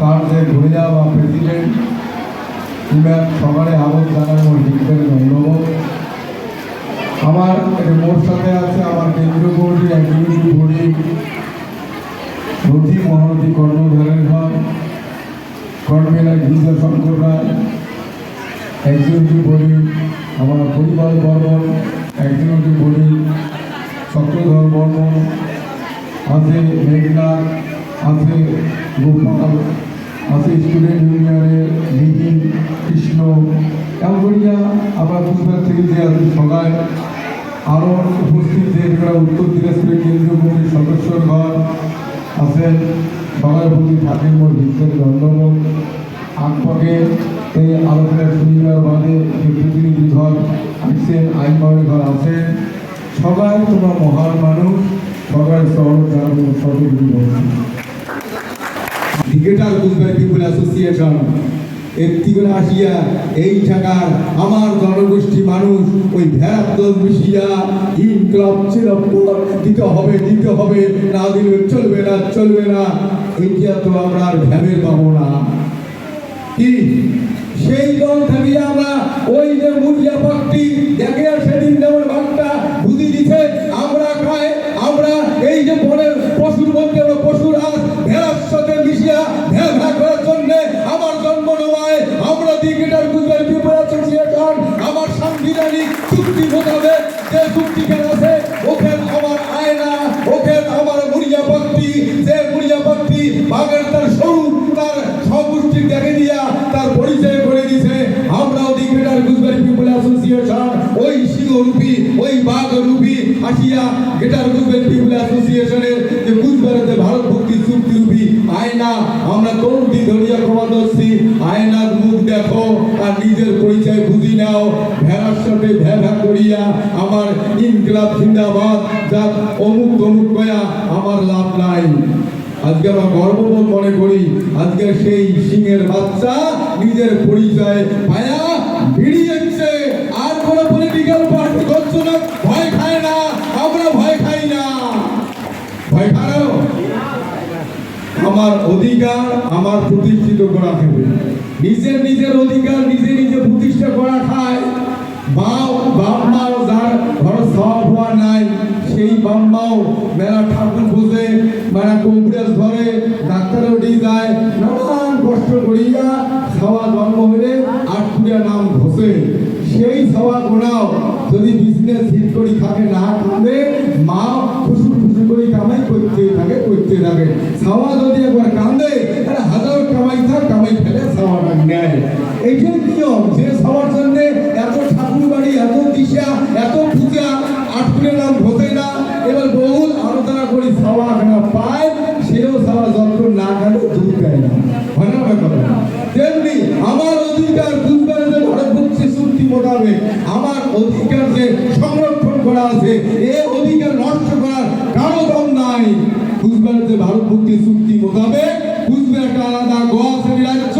তার যে ভূঁইয়া বা প্রেসিডেন্ট ইম্যাম সকালে আবদ জানানোর বিজ্ঞানের ধন্যবাদ। আমার মোর সাথে আছে আমার কেন্দ্রীয় বোর্ডের অ্যাক্টিভিটি বোর্ডে নথি মহানদী কর্ণধারের ঘর কর্মেলা গিরিজা শঙ্কর রায় এক্সিকিউটিভ বডি আমার পরিবার বর্মন এক্সিকিউটিভ বডি চক্রধর বর্মন আছে মেঘনাথ আছে গোপাল আছে স্টুডেন্ট ইউনিয়নের নিহিন কৃষ্ণ এমন করিয়া আবার কুচবিহার থেকে যে আছে সবাই আরও উপস্থিত যে উত্তর দিনাজপুরের কেন্দ্রীয় কমিটির সদস্যর ঘর আছেন সবার প্রতি থাকেন মোট ভিত্তির ধন্যবাদ। আগপাকে এই আলোচনায় শুনিবার বাদে যে প্রতিনিধি ঘর আসছেন আইনবাড়ির ঘর আছেন সবাই তোমরা মহান মানুষ সবাই সহজ জানাবো সহযোগী বলছি। ক্রিকেটার কুচবিহার পিপল অ্যাসোসিয়েশন একটিগুলো আসিয়া এই ঢাকার আমার জনগোষ্ঠী মানুষ ওই ভেড়াত্তর মিশিয়া ইনকলাব চিরপর দিতে হবে না দিলে চলবে না এইটা তো আমরা আর ভ্যাবের পাবো না কি সেই দল থেকে আমরা ওই যে মুরিয়া পার্টি দেখে সেদিন যেমন বাঘটা বুঝি দিছে আমরা খাই আমরা এই যে বনের পশুর মধ্যে আমরা পশুর আজ ভেড়ার সাথে মিশিয়া ভ্যা করার জন্য আমার জন্ম নয় আমরা ক্রিকেটার কুচবিহার পিপল অ্যাসোসিয়েশন আমার সাংবিধানিক চুক্তি মোতাবেক যে চুক্তিখান আছে ওখানে আমার আয়না ওখানে আমার মুরিয়া পার্টি যে মুরিয়া পার্টি বাঘের তার সরু তার সবুষ্টি দেখে দিয়া তার পরিচয় করে দিছে আমরাও ক্রিকেটার কুচবিহার পিপল অ্যাসোসিয়েশন ওই সিংহরূপী ওই বাঘরূপী আসিয়া ক্রিকেটার কুচবিহার পিপল অ্যাসোসিয়েশনের যে কুচবিহারের ভারত ভক্তি চুক্তিরূপী আয়না আমরা কোনটি ধরিয়া প্রমাণ করছি আয়নার মুখ দেখো আর নিজের পরিচয় বুঝি নাও ভেড়ার সাথে ভ্যা করিয়া আমার ইনকলাব জিন্দাবাদ যা অমুক তমুক কয়া আমার লাভ নাই। আজকে আমরা গর্ববোধ মনে করি আজকে সেই সিংহের বাচ্চা নিজের পরিচয় পায়া বেরিয়েছে আর কোন পলিটিক্যাল পার্টি করছে না ভয় খায় না আমরা ভয় খাই না ভয় খাও আমার অধিকার আমার প্রতিষ্ঠিত করা হবে নিজের অধিকার নিজে প্রতিষ্ঠা করা খায় বাম্মাও যার ঘর সব হওয়া নাই সেই বাম্মাও মেলা ঠাকুর বসে মেলা কংগ্রেস ধরে ডাক্তার উঠে যায় নানান কষ্ট করিয়া সওয়া জন্ম হলে আটপুরিয়া নাম ঘষে সেই সওয়া গোনাও যদি বিজনেস হিট করি থাকে না খাবে মা খুশু করে কামাই করতে থাকে সওয়া যদি একবার কান্দে তাহলে হাজার কামাই ফেলে সওয়াটা নেয় এইটাই নিয়ম যে সবার জন্য এত ঠাকুর বাড়ি এত দিশা এত পূজা আটপুরিয়া নাম ঘষে না এবার বহু আলোচনা করি সওয়া খানা পায় সেও সওয়া যন্ত্র না খালে দুধ দেয় না হয় না ব্যাপার তেমনি আমার অধিকার কুচবিহারে যে ভারত ভক্তি চুক্তি মোতাবেক আমার অধিকার যে সংরক্ষণ করা আছে এ অধিকার নষ্ট করার কারো দম নাই কুচবিহারে যে ভারত ভক্তি চুক্তি মোতাবেক কুচবিহার একটা আলাদা গোয়া রাজ্য